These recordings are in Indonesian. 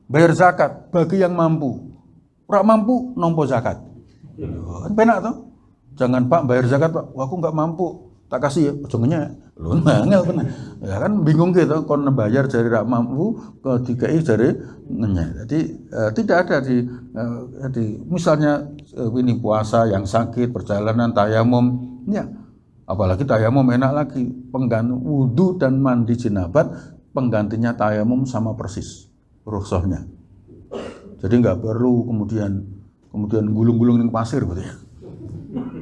bayar zakat bagi yang mampu. Ora mampu nompo zakat. Kan penak toh? Jangan Pak bayar zakat Pak, wah, aku nggak mampu, tak kasih ya, ujungnya lu ngangel bener. Ya kan bingung gitu, kon bayar dari rak mampu ke DKI dari ngenyek. Jadi tidak ada di misalnya ini puasa yang sakit, perjalanan tayamum, ya apalagi tayamum enak lagi, pengganti wudhu dan mandi jenabat, penggantinya tayamum sama persis rukhsahnya. Jadi nggak perlu kemudian gulung-gulung di pasir gitu ya.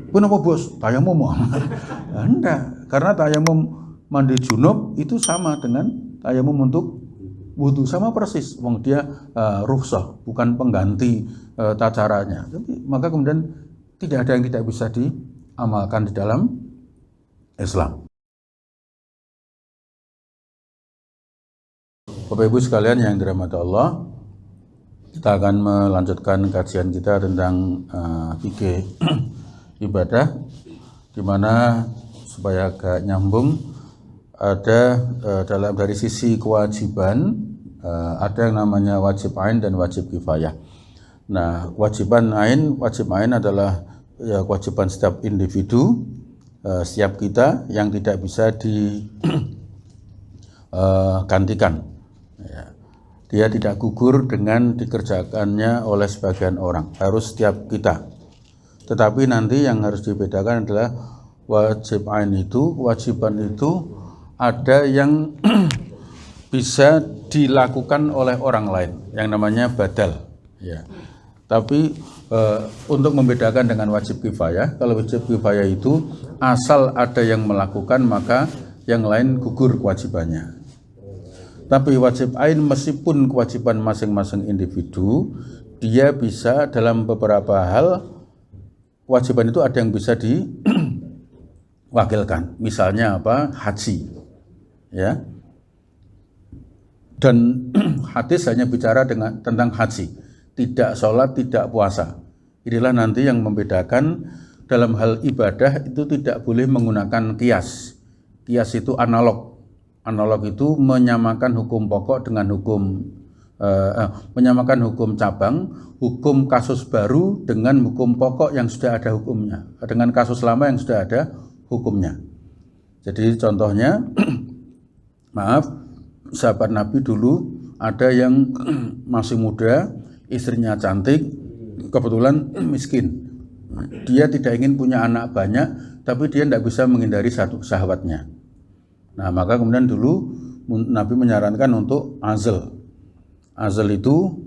Kenapa bos? Tayamum? Enggak, karena tayamum mandi junub itu sama dengan tayamum untuk wudhu, sama persis. Wong dia rukhsah, bukan pengganti tata caranya. Maka kemudian tidak ada yang tidak bisa diamalkan di dalam Islam. Bapak Ibu sekalian yang dirahmati Allah, kita akan melanjutkan kajian kita tentang fikih ibadah, di mana supaya agak nyambung ada dari sisi kewajiban ada yang namanya wajib ain dan wajib kifayah. Nah, wajib ain adalah ya, kewajiban setiap individu, setiap kita yang tidak bisa digantikan. Ya. Dia tidak gugur dengan dikerjakannya oleh sebagian orang, harus setiap kita. Tetapi nanti yang harus dibedakan adalah kewajiban itu ada yang bisa dilakukan oleh orang lain, yang namanya badal. Ya. Tapi untuk membedakan dengan wajib kifayah, kalau wajib kifayah itu asal ada yang melakukan maka yang lain gugur kewajibannya. Tapi wajib ain meskipun kewajiban masing-masing individu, dia bisa dalam beberapa hal kewajiban itu ada yang bisa diwakilkan. Misalnya apa? Haji. Ya. Dan hadis hanya bicara tentang haji, tidak sholat, tidak puasa. Inilah nanti yang membedakan dalam hal ibadah itu tidak boleh menggunakan kias. Kias itu analog. Analog itu menyamakan hukum pokok dengan menyamakan hukum cabang, hukum kasus baru dengan hukum pokok yang sudah ada hukumnya, dengan kasus lama yang sudah ada hukumnya. Jadi contohnya, maaf, sahabat Nabi dulu ada yang masih muda, istrinya cantik, kebetulan miskin. Dia tidak ingin punya anak banyak, tapi dia tidak bisa menghindari satu sahabatnya. Nah, maka kemudian dulu Nabi menyarankan untuk azl. Azl itu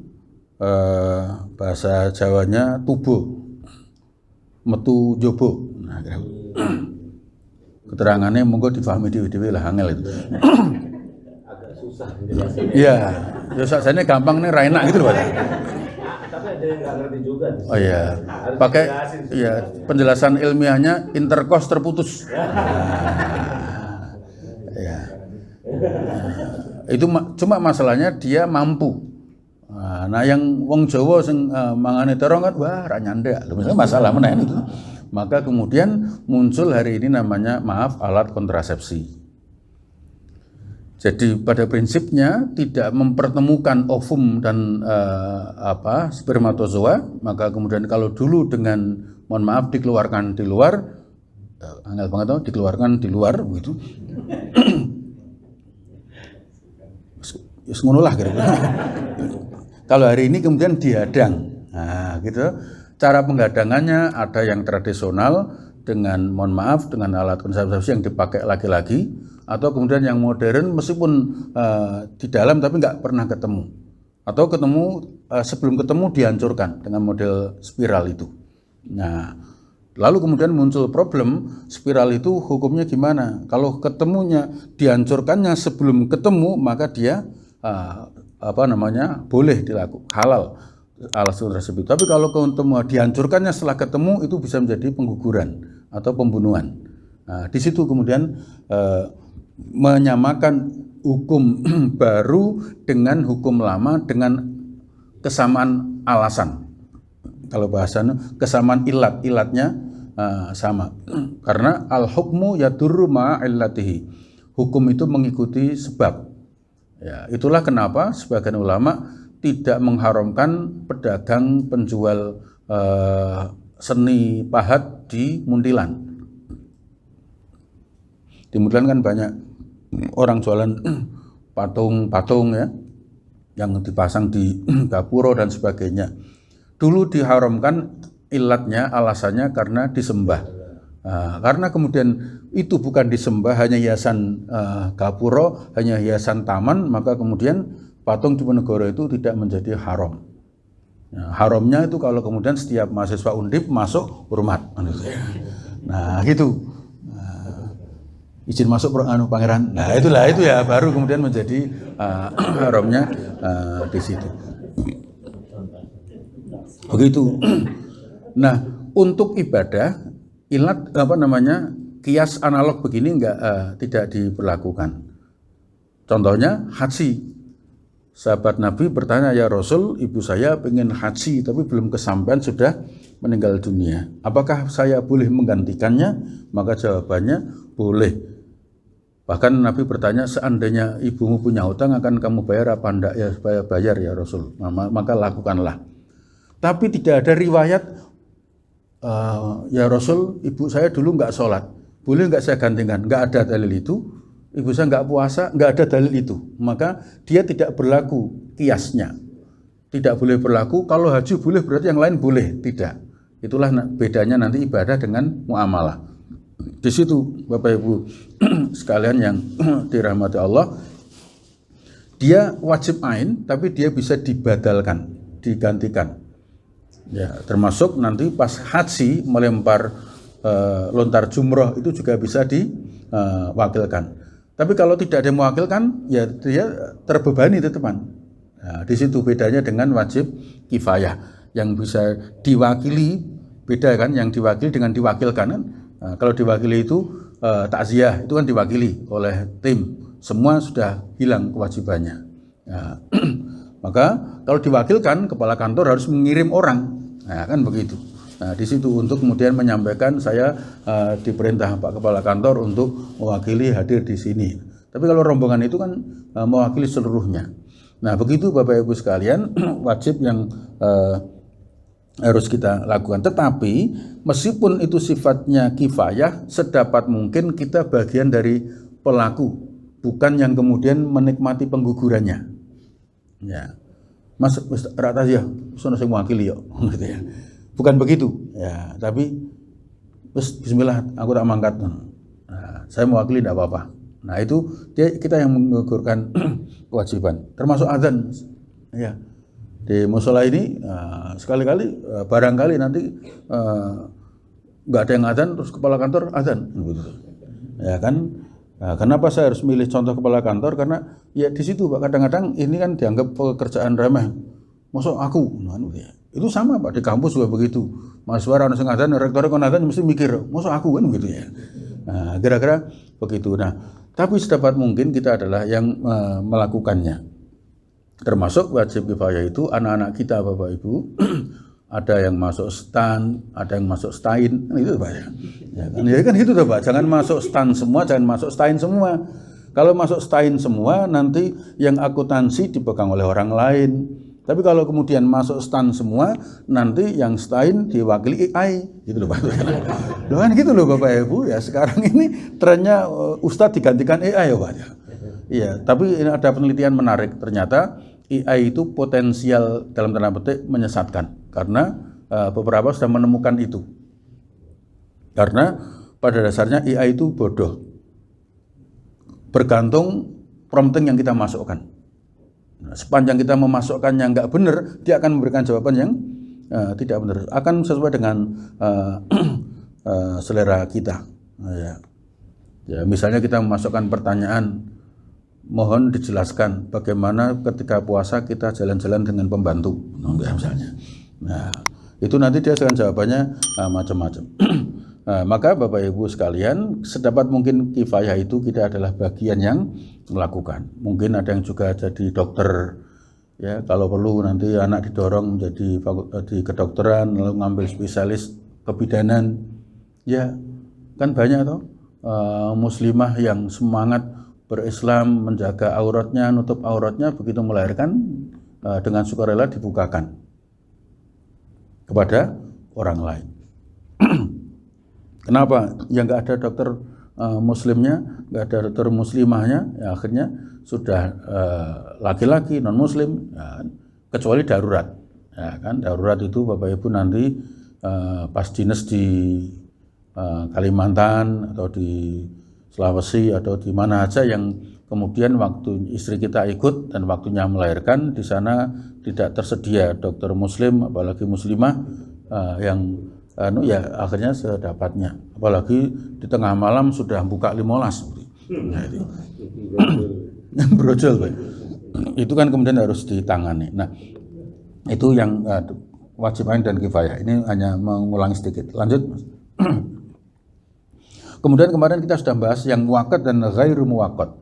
bahasa Jawanya tubuh, metu jobo. Nah, keterangannya monggo difahami dewe-dewe lah, angel itu. Agak susah penjelasannya. Iya, ya sakjane gampang nih ra enak gitu loh, Pak. Tapi ada yang nggak ngerti juga. Oh iya, pakai ya penjelasan ilmiahnya intercourse terputus. Ya. Itu cuma masalahnya dia mampu. Nah, yang wong Jawa sing mangane terong kan wah ra nyandak. Misalnya masalah meneh itu. Maka kemudian muncul hari ini namanya alat kontrasepsi. Jadi pada prinsipnya tidak mempertemukan ovum dan spermatozoa, maka kemudian kalau dulu dengan mohon maaf dikeluarkan di luar, angel banget tuh dikeluarkan di luar begitu. Ngono lah kira-kira. Kalau hari ini kemudian dihadang. Nah, gitu. Cara penghadangannya ada yang tradisional dengan mohon maaf dengan alat kontrasepsi yang dipakai laki-laki, atau kemudian yang modern meskipun di dalam tapi nggak pernah ketemu, atau ketemu sebelum ketemu dihancurkan dengan model spiral itu. Nah, lalu kemudian muncul problem, spiral itu hukumnya gimana? Kalau ketemunya dihancurkannya sebelum ketemu, maka dia boleh dilakukan, halal alat tersebut. Tapi kalau ketemu dihancurkannya setelah ketemu, itu bisa menjadi pengguguran atau pembunuhan. Nah, di situ kemudian menyamakan hukum baru dengan hukum lama dengan kesamaan alasan. Kalau bahasanya kesamaan ilatnya sama. Karena al-hukmu yadurru ma'a illatihi. Hukum itu mengikuti sebab. Ya, itulah kenapa sebagian ulama tidak mengharamkan pedagang penjual seni pahat di Muntilan. Di Muntilan kan banyak orang jualan patung-patung ya, yang dipasang di gapuro dan sebagainya. Dulu diharamkan, ilatnya, alasannya karena disembah. Karena kemudian itu bukan disembah, hanya hiasan gapuro, hanya hiasan taman, maka kemudian patung Diponegoro itu tidak menjadi haram. Haramnya itu kalau kemudian setiap mahasiswa Undip masuk hormat. Nah gitu. Izin masuk pangeran. Nah itu ya baru kemudian menjadi haramnya di situ. Begitu. Nah, untuk ibadah ilat kias analog begini tidak diberlakukan. Contohnya haji. Sahabat Nabi bertanya, "Ya Rasul, ibu saya pengen haji tapi belum kesampaian, sudah meninggal dunia. Apakah saya boleh menggantikannya?" Maka jawabannya boleh. Bahkan Nabi bertanya, "Seandainya ibumu punya hutang, akan kamu bayar apa enggak?" "Ya, supaya bayar ya Rasul." Maka lakukanlah. Tapi tidak ada riwayat, "Ya Rasul, ibu saya dulu enggak sholat, boleh enggak saya gantikan?" Enggak ada dalil itu. Ibu saya enggak puasa, enggak ada dalil itu. Maka dia tidak berlaku kiasnya. Tidak boleh berlaku. Kalau haji boleh, berarti yang lain boleh. Tidak. Itulah bedanya nanti ibadah dengan muamalah. Di situ Bapak Ibu sekalian yang dirahmati Allah, dia wajib ain tapi dia bisa dibadalkan, digantikan. Ya, termasuk nanti pas haji melempar lontar jumroh itu juga bisa diwakilkan. Tapi kalau tidak ada yang mewakilkan, ya dia terbebani tetepan. Nah, di situ bedanya dengan wajib kifayah yang bisa diwakili, beda kan, yang diwakili dengan diwakilkan kan. Nah, kalau diwakili itu takziah, itu kan diwakili oleh tim, semua sudah hilang kewajibannya. Nah, maka kalau diwakilkan, kepala kantor harus mengirim orang, nah, kan begitu. Nah, di situ untuk kemudian menyampaikan saya diperintah Pak Kepala Kantor untuk mewakili hadir di sini. Tapi kalau rombongan itu kan mewakili seluruhnya. Nah, begitu Bapak Ibu sekalian, wajib yang harus kita lakukan. Tetapi meskipun itu sifatnya kifayah, sedapat mungkin kita bagian dari pelaku, bukan yang kemudian menikmati penggugurannya. Ya, Mas rata ya, sono sing mewakili yo, gitu ya. Bukan begitu, ya. Tapi Bismillah, aku tak mangkat. Nah, saya mewakili tidak apa-apa. Nah itu kita yang menggugurkan kewajiban, termasuk azan. Ya. Di musola ini sekali-kali barangkali nanti nggak ada yang azan, terus kepala kantor azan, gitu. Ya kan? Nah, kenapa saya harus milih contoh kepala kantor? Karena ya di situ Pak, kadang-kadang ini kan dianggap pekerjaan remeh. Masuk aku, ya. Itu sama Pak, di kampus juga begitu. Mahasiswa orang sing azan, rektor kon azan mesti mikir, masuk aku kan gitu ya. Nah, kira-kira begitu. Nah, tapi sedapat mungkin kita adalah yang melakukannya. Termasuk wajib kifayah itu anak-anak kita Bapak Ibu. Ada yang masuk stan, ada yang masuk stain, itu Pak ya. Ya kan gitu tuh Pak, jangan masuk stan semua, jangan masuk stain semua. Kalau masuk stain semua, nanti yang akuntansi dipegang oleh orang lain. Tapi kalau kemudian masuk stan semua, nanti yang stain diwakili AI, gitu loh Pak. Loh kan gitu loh Bapak Ibu ya. Sekarang ini trennya Ustadz digantikan AI ya Pak. Iya, tapi ini ada penelitian menarik. Ternyata AI itu potensial dalam tanda petik menyesatkan karena beberapa sudah menemukan itu. Karena pada dasarnya AI itu bodoh. Bergantung prompting yang kita masukkan. Nah, sepanjang kita memasukkan yang nggak benar, dia akan memberikan jawaban yang tidak benar. Akan sesuai dengan selera kita. Ya, misalnya kita memasukkan pertanyaan, mohon dijelaskan bagaimana ketika puasa kita jalan-jalan dengan pembantu, misalnya. Nah, itu nanti dia akan jawabannya macam-macam. Maka Bapak Ibu sekalian, sedapat mungkin kifayah itu kita adalah bagian yang melakukan. Mungkin ada yang juga jadi dokter, ya kalau perlu nanti anak didorong menjadi di kedokteran, lalu ngambil spesialis kebidanan, ya kan banyak toh muslimah yang semangat berislam, menjaga auratnya, nutup auratnya, begitu melahirkan dengan sukarela dibukakan kepada orang lain. Kenapa? Ya nggak ada dokter muslimnya, nggak ada dokter muslimahnya, ya akhirnya sudah laki-laki non muslim, ya, kecuali darurat. Ya kan, darurat itu Bapak Ibu nanti pas dinas di Kalimantan atau di Sulawesi atau di mana aja yang kemudian waktu istri kita ikut dan waktunya melahirkan, di sana tidak tersedia dokter muslim apalagi muslimah yang ya akhirnya sedapatnya, apalagi di tengah malam sudah buka 15. Nah, itu brojol, Pak. Itu kan kemudian harus ditangani. Nah, itu yang wajib ain dan kifayah. Ini hanya mengulangi sedikit. Lanjut. Kemudian kemarin kita sudah bahas yang muwaqqat dan ghairu muwaqqat.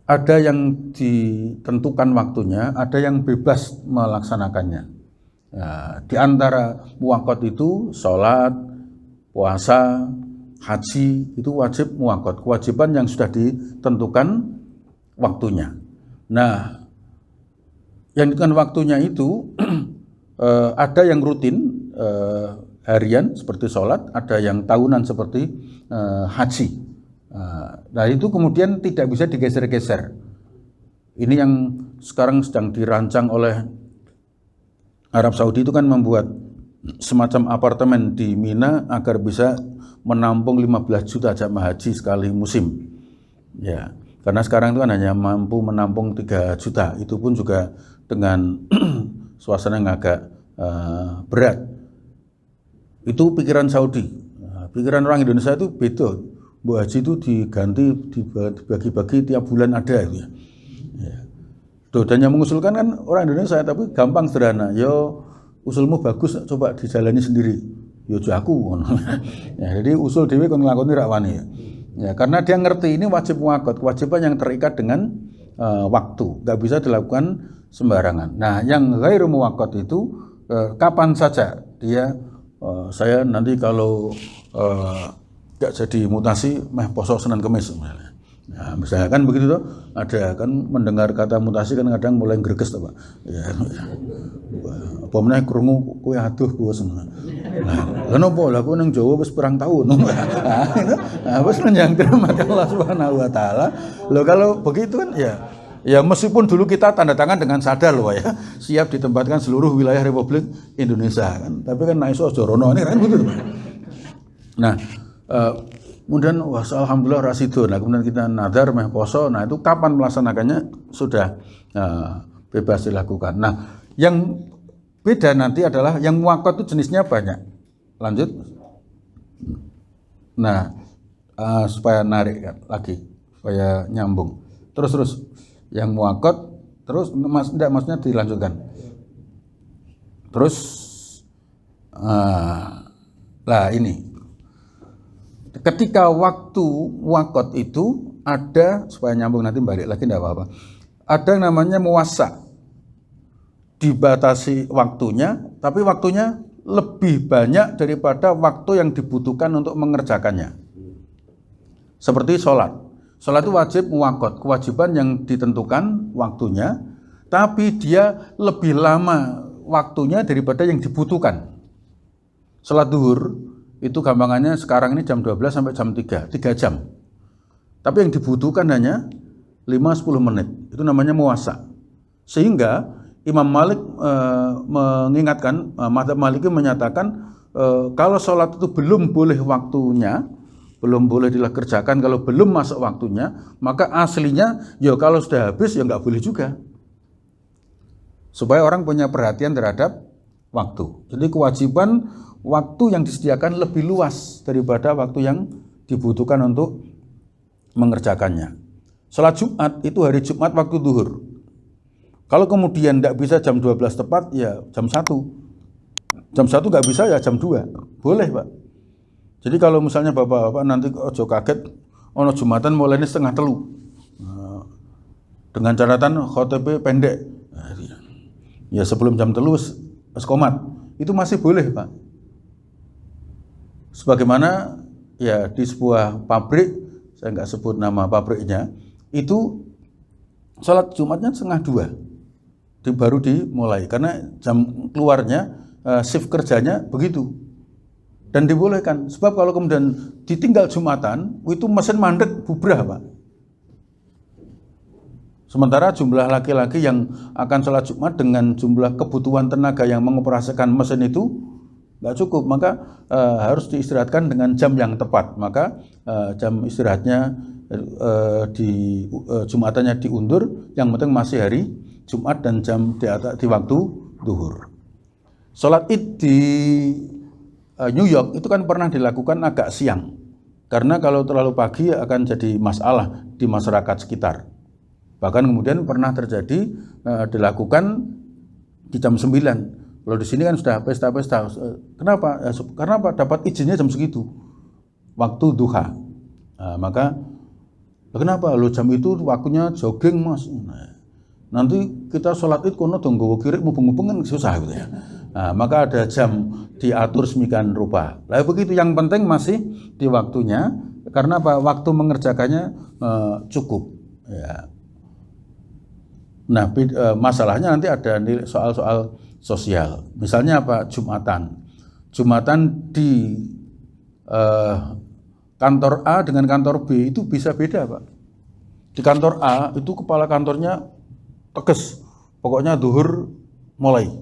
Ada yang ditentukan waktunya, ada yang bebas melaksanakannya. Ya, di antara muwaqqat itu sholat, puasa, haji itu wajib muwaqqat, kewajiban yang sudah ditentukan waktunya. Nah, yang ditentukan waktunya itu ada yang rutin harian seperti sholat, ada yang tahunan seperti haji. Nah itu kemudian tidak bisa digeser-geser. Ini yang sekarang sedang dirancang oleh Arab Saudi, itu kan membuat semacam apartemen di Mina agar bisa menampung 15 juta jamaah haji sekali musim. Ya, karena sekarang itu kan hanya mampu menampung 3 juta, itu pun juga dengan suasana yang agak berat. Itu pikiran Saudi. Nah, pikiran orang Indonesia itu beda. Bu haji itu diganti, dibagi-bagi tiap bulan ada itu ya. Ya. Dan yang mengusulkan kan orang Indonesia, tapi gampang sederhana. Yo usulmu bagus, coba dijalani sendiri. Yo aku. Ya, jadi usul dhewe kon nglakoni rak wani ya. Ya, karena dia ngerti ini wajib muwaqqat, kewajiban yang terikat dengan waktu, nggak bisa dilakukan sembarangan. Nah, yang ghairu muwaqqat itu kapan saja dia saya nanti kalau nggak jadi mutasi meh poso Senin Kemis misalnya. Nah, misalnya kan begitu tuh, ada kan mendengar kata mutasi kan kadang mulai greges tuh, Pak. Ya. Apa meneh krungu kowe aduh bos. Nah, kenapa lah kowe nang Jawa wis pirang tahun. Nah, wis menjang rahmat Allah Subhanahu wa taala. Loh kalau begitu kan ya meskipun dulu kita tanda tangan dengan sadar loh ya, siap ditempatkan seluruh wilayah Republik Indonesia kan, tapi kan naiso jorono ini kan begitu. Nah, kemudian alhamdulillah rasido. Nah, kemudian kita nadar meh poso. Nah, itu kapan melaksanakannya sudah bebas dilakukan. Nah, yang beda nanti adalah yang muwaqqat itu jenisnya banyak. Lanjut. Nah, supaya narik kan, lagi, supaya nyambung. Terus yang muwaqqat, terus maksudnya dilanjutkan. Terus lah ini. Ketika waktu muwaqqat itu ada, supaya nyambung nanti balik lagi enggak apa-apa. Ada yang namanya muwassa. Dibatasi waktunya, tapi waktunya lebih banyak daripada waktu yang dibutuhkan untuk mengerjakannya. Seperti sholat. Sholat itu wajib muwaqqat, kewajiban yang ditentukan waktunya, tapi dia lebih lama waktunya daripada yang dibutuhkan. Sholat duhur itu gampangannya sekarang ini jam 12 sampai jam 3 jam. Tapi yang dibutuhkan hanya 5-10 menit. Itu namanya muwassa. Sehingga Imam Malik mengingatkan, mazhab Maliki menyatakan kalau sholat itu belum boleh waktunya, belum boleh dikerjakan kalau belum masuk waktunya, maka aslinya ya kalau sudah habis ya nggak boleh juga. Supaya orang punya perhatian terhadap waktu. Jadi kewajiban waktu yang disediakan lebih luas daripada waktu yang dibutuhkan untuk mengerjakannya. Sholat Jumat itu hari Jumat waktu duhur. Kalau kemudian tidak bisa jam 12 tepat, ya jam 1. Jam 1 nggak bisa, ya jam 2. Boleh, Pak. Jadi kalau misalnya Bapak-bapak nanti ojo kaget, ono Jumatan mulainya 2:30. Nah, dengan catatan khotbah pendek. Nah, ya sebelum jam 3 wis qomat. Itu masih boleh, Pak. Sebagaimana ya di sebuah pabrik, saya nggak sebut nama pabriknya, itu sholat Jumatnya 1:30. baru dimulai karena jam keluarnya shift kerjanya begitu dan dibolehkan. Sebab kalau kemudian ditinggal Jumatan itu mesin mandek bubrah Pak. Sementara jumlah laki-laki yang akan sholat Jumat dengan jumlah kebutuhan tenaga yang mengoperasikan mesin itu nggak cukup, maka harus diistirahatkan dengan jam yang tepat. Maka jam istirahatnya Jumatannya diundur, yang penting masih hari Jumat dan jam di waktu duhur. Sholat Id di New York itu kan pernah dilakukan agak siang, karena kalau terlalu pagi akan jadi masalah di masyarakat sekitar. Bahkan kemudian pernah terjadi dilakukan di jam 9. Kalau di sini kan sudah pesta-pesta. Kenapa? Karena apa? Dapat izinnya jam segitu, waktu duha. Maka kenapa? Lo jam itu waktunya jogging mas. Nanti kita sholat Id kono dong gowo kiri mubeng-mubeng kan susah gitu ya. Maka ada jam diatur semikian rupa. Lah begitu, yang penting masih di waktunya. Karena apa? Waktu mengerjakannya cukup. Ya. Nah, masalahnya nanti ada soal-soal sosial. Misalnya apa? Jumatan di kantor A dengan kantor B itu bisa beda, Pak. Di kantor A itu kepala kantornya tegas, pokoknya duhur mulai.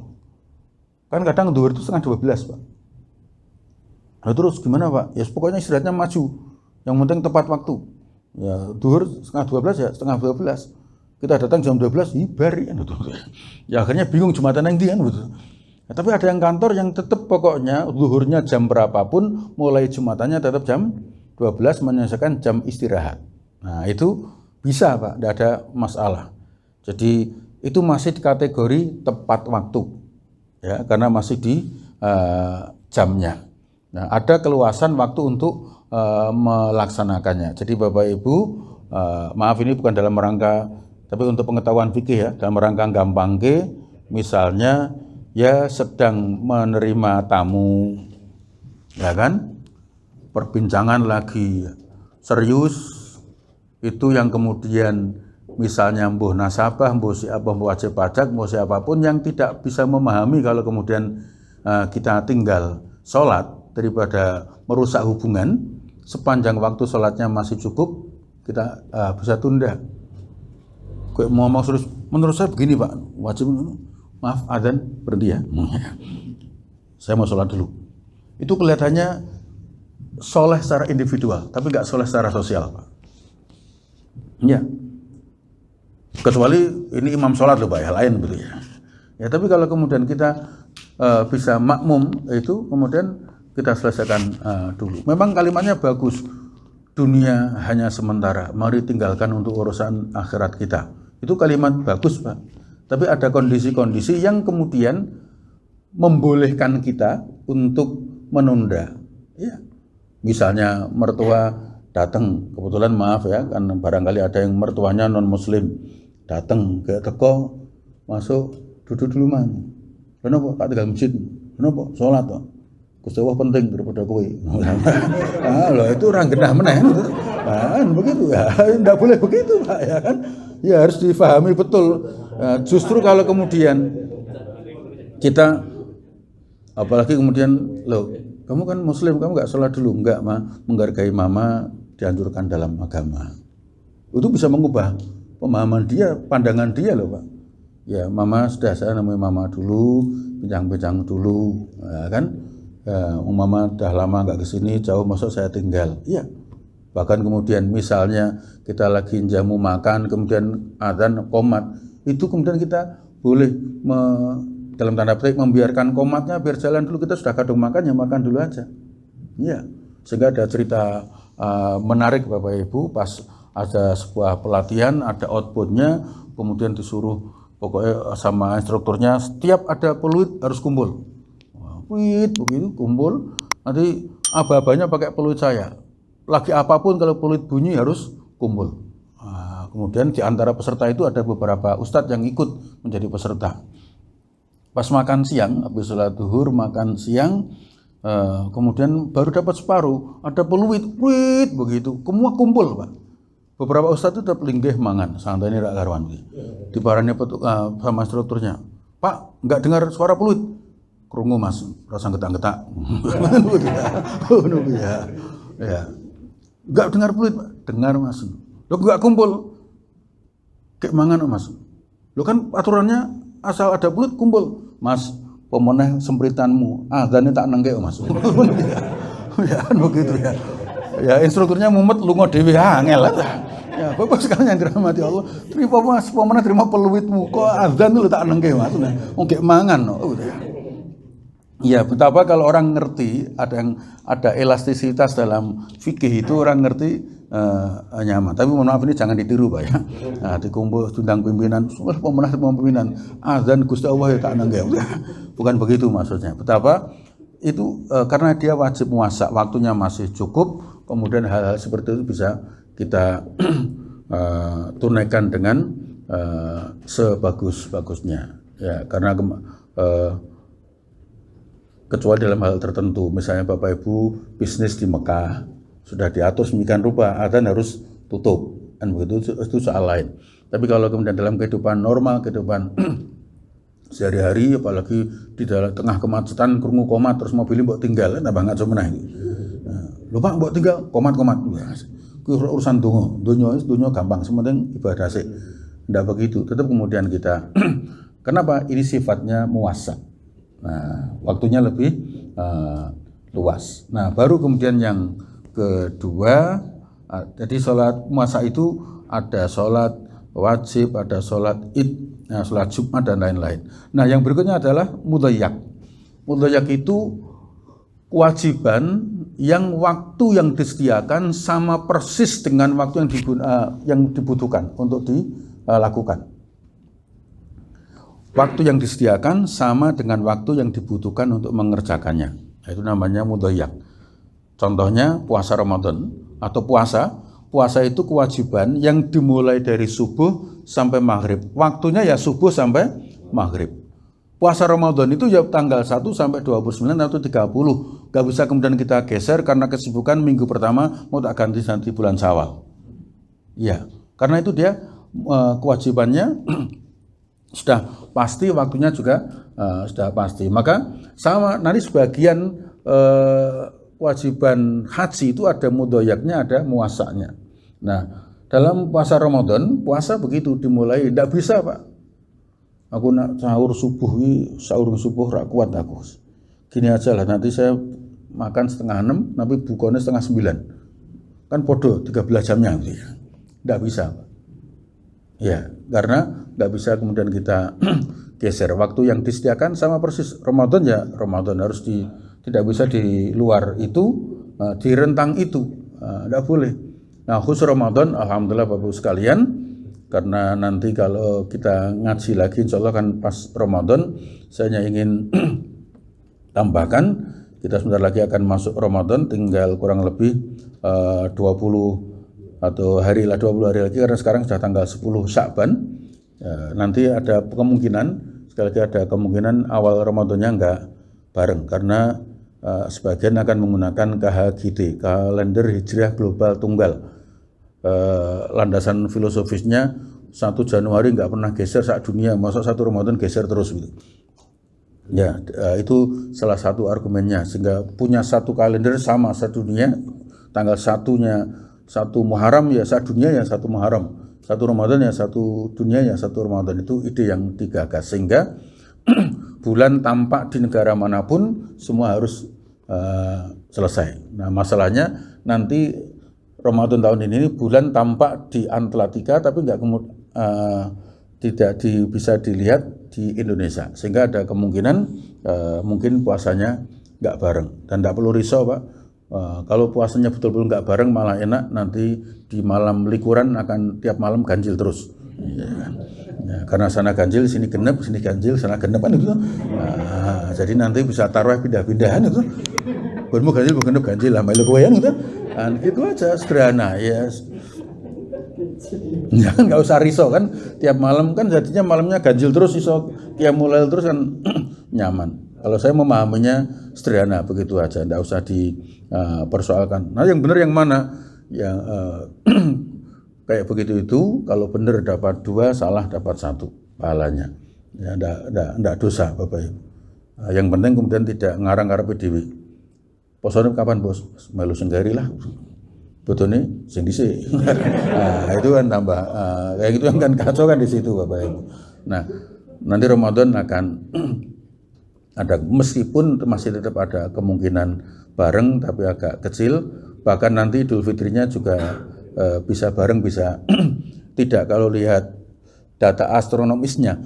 Kan kadang duhur itu setengah 12, Pak. Nah terus gimana, Pak? Ya pokoknya istirahatnya maju, yang penting tepat waktu. Ya duhur setengah 12 ya setengah 12. Kita datang jam 12, ibari kan gitu. Ya akhirnya bingung Jumatan yang di kan gitu. Ya, tapi ada yang kantor yang tetap pokoknya zuhurnya jam berapapun, mulai Jumatannya tetap jam 12 menyelesaikan jam istirahat. Nah, itu bisa, Pak, tidak ada masalah. Jadi itu masih di kategori tepat waktu. Ya, karena masih di jamnya. Nah, ada keluasan waktu untuk melaksanakannya. Jadi Bapak Ibu, maaf ini bukan dalam rangka, tapi untuk pengetahuan fikih ya, dalam rangka gampang ke, misalnya ya sedang menerima tamu, ya kan, perbincangan lagi serius, itu yang kemudian misalnya mbuh nasabah, mbuh wajib pajak, mbuh siapapun yang tidak bisa memahami kalau kemudian kita tinggal sholat daripada merusak hubungan, sepanjang waktu sholatnya masih cukup, kita bisa tunda. Kayak mau ngomong serius, menurut saya begini Pak, wajib, maaf adzan berhenti ya, saya mau sholat dulu. Itu kelihatannya soleh secara individual, tapi nggak soleh secara sosial Pak. Ya, kecuali ini imam sholat loh Pak, ya lain gitu ya. Ya tapi kalau kemudian kita bisa makmum, itu kemudian kita selesaikan dulu. Memang kalimatnya bagus, dunia hanya sementara, mari tinggalkan untuk urusan akhirat kita. Itu kalimat bagus Pak, tapi ada kondisi-kondisi yang kemudian membolehkan kita untuk menunda. Ya, misalnya mertua datang, kebetulan maaf ya, kan barangkali ada yang mertuanya non muslim, datang ke teko, masuk, duduk dulu man. Kenapa? Tak tinggal masjid. Kenapa? Sholat Pak. Gusti Allah penting daripada kowe. Loh itu orang genah meneh. Kan begitu ya. Enggak boleh begitu Pak ya kan. Ya harus difahami betul. Justru kalau kemudian kita apalagi kemudian loh, kamu kan muslim, kamu enggak sholat dulu, enggak menghargai mama dianjurkan dalam agama. Itu bisa mengubah pemahaman dia, pandangan dia loh Pak. Ya mama sudah, saya namanya mama dulu, bincang-bincang dulu, ya kan. Mama dah lama nggak kesini, jauh masuk saya tinggal. Iya. Bahkan kemudian misalnya kita lagi jamu makan, kemudian adzan qomat, itu kemudian kita boleh dalam tanda petik membiarkan qomatnya biar jalan dulu, kita sudah kadung makan ya makan dulu aja. Iya. Sehingga ada cerita menarik Bapak Ibu, pas ada sebuah pelatihan, ada outputnya, kemudian disuruh pokoknya sama instrukturnya setiap ada peluit harus kumpul. Peluit begitu kumpul, nanti aba-abanya pakai peluit saya. Lagi apapun kalau peluit bunyi harus kumpul. Kemudian di antara peserta itu ada beberapa ustadz yang ikut menjadi peserta. Pas makan siang, habis sholat duhur makan siang, kemudian baru dapat separuh, ada peluit begitu, semua kumpul Pak. beberapa ustadz itu tetap linggih mangan, santai ini rak karuan. Diparani sama strukturnya. Pak, enggak dengar suara peluit. Krungu Mas, rasa getak-getak. Ya. Enggak dengar peluit, Pak. Dengar Mas. Lo enggak kumpul. Kayak mangan Mas. Lo kan aturannya asal ada peluit kumpul. Mas, pemenang sempritanmu. Azannya tak nenggek Mas. Ya kan begitu ya. Ya instrukturnya mumet lunga dhewe angel lah. Ya Bapak sekalian yang dirahmati Allah, terima Mas, pemenang terima peluitmu. Kok azan lu tak nenggek Mas. Wong gek mangan. Ya, betapa kalau orang ngerti ada elastisitas dalam fikih itu orang ngerti nyaman. Tapi mohon maaf ini jangan ditiru Pak ya. Nah, dikumpul undang pimpinan, pemenang pimpinan, azan Gusti Allah ya tak nenggek. Bukan begitu maksudnya. Betapa itu karena dia wajib puasa, waktunya masih cukup, kemudian hal-hal seperti itu bisa kita tunaikan dengan sebagus-bagusnya. Ya, karena kecuali dalam hal tertentu, misalnya Bapak Ibu bisnis di Mekah sudah diatur sedemikian rupa, adzan harus tutup, kan begitu, itu soal lain. Tapi kalau kemudian dalam kehidupan normal, kehidupan sehari-hari, apalagi di dalam tengah kemacetan, krungu komat, terus mobilnya mbok tinggal, tambah ngaco menah iki. Lupa mbok tinggal, komat-komat. Urusan dunia gampang, sementing ibadah sih. Tidak begitu, tetap kemudian kita. Kenapa? Ini sifatnya muwasa. Nah, waktunya lebih luas. Nah, baru kemudian yang kedua, jadi sholat puasa itu ada sholat wajib, ada sholat id, sholat Jumat dan lain-lain. Nah, yang berikutnya adalah mudhayyak. Mudhayyak itu kewajiban yang waktu yang disediakan sama persis dengan waktu yang dibutuhkan untuk dilakukan. Waktu yang disediakan sama dengan waktu yang dibutuhkan untuk mengerjakannya. Itu namanya mudhayyak. Contohnya puasa Ramadan atau puasa itu kewajiban yang dimulai dari subuh sampai maghrib. Waktunya ya subuh sampai maghrib. Puasa Ramadan itu ya tanggal 1 sampai 29 atau 30. Gak bisa kemudian kita geser karena kesibukan minggu pertama mau tak ganti nanti bulan Syawal. Ya, karena itu dia kewajibannya sudah pasti, waktunya juga sudah pasti. Maka sama nanti sebagian kewajiban haji itu ada mudhayyaknya, ada muwasaknya. Nah, dalam puasa Ramadan, puasa begitu dimulai, tidak bisa Pak. Aku nak sahur subuh rak kuat aku. Gini aja lah, nanti saya makan 5:30, tapi bukanya 8:30. Kan podo 13 jamnya gitu ya. Tidak bisa Pak. Ya, karena nggak bisa kemudian kita geser. Waktu yang disediakan sama persis. Ramadan ya Ramadan harus tidak bisa di luar itu, di rentang itu, nggak boleh. Nah, khusus Ramadan, alhamdulillah Bapak sekalian, karena nanti kalau kita ngaji lagi, insya Allah kan pas Ramadan, saya hanya ingin tambahkan, kita sebentar lagi akan masuk Ramadan, tinggal kurang lebih 20 atau 20 hari lagi, karena sekarang sudah tanggal 10 Sya'ban. Nanti ada kemungkinan, sekali lagi ada kemungkinan awal Ramadannya enggak bareng, karena sebagian akan menggunakan KHGT, kalender Hijriah Global Tunggal. Landasan filosofisnya 1 Januari enggak pernah geser saat dunia, masa 1 Ramadan geser terus gitu. Ya, itu salah satu argumennya, sehingga punya satu kalender sama satu dunia, tanggal 1 Muharram ya satu dunia ya satu Muharram, 1 Ramadan ya satu dunia ya satu Ramadan. Itu ide yang digagas, sehingga bulan tampak di negara manapun semua harus selesai. Nah, masalahnya nanti Ramadan tahun ini bulan tampak di Antartika tapi tidak bisa dilihat di Indonesia, sehingga ada kemungkinan mungkin puasanya nggak bareng. Dan nggak perlu risau Pak. Kalau puasanya betul-betul nggak bareng malah enak, nanti di malam likuran akan tiap malam ganjil terus. Ya, kan? Ya, karena sana ganjil, sini genep, sini ganjil, sana genep kan itu. Nah, jadi nanti bisa taruh pindah-pindahan itu. Bonmu ganjil, bu genep ganjil, lah melu kowe gitu. Dan gitu aja sederhana ya. Ya kan nggak usah risau kan, tiap malam kan jadinya malamnya ganjil terus, iso tiap mulai terus kan nyaman. Kalau saya memahaminya sederhana begitu aja, tidak usah dipersoalkan. Nah, yang benar yang mana? Yang kayak begitu itu, kalau benar dapat 2, salah dapat 1 pahalanya. Ya, enggak dosa Bapak Ibu. Yang penting kemudian tidak ngarang-ngarep dhewe. Posone kapan bos? Melu senggari lah. Botone sing dhisik. Nah, itu kan tambah kayak gitu kan kacau kan di situ Bapak Ibu. Nah, nanti Ramadan akan ada, meskipun masih tetap ada kemungkinan bareng tapi agak kecil, bahkan nanti Idul Fitrinya juga bisa bareng bisa tidak. Kalau lihat data astronomisnya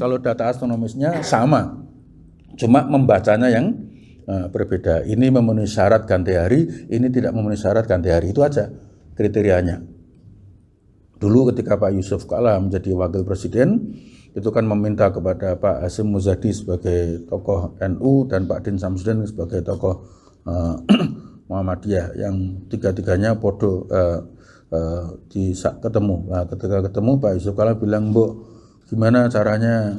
kalau data astronomisnya sama, cuma membacanya yang berbeda. Ini memenuhi syarat ganti hari, ini tidak memenuhi syarat ganti hari, itu aja kriterianya. Dulu ketika Pak Yusuf Kala menjadi wakil presiden, itu kan meminta kepada Pak Hasyim Muzadi sebagai tokoh NU dan Pak Din Samsudin sebagai tokoh Muhammadiyah, yang tiga-tiganya podo ketemu. Nah, ketika ketemu Pak Yusuf Kala bilang, "Mbok, gimana caranya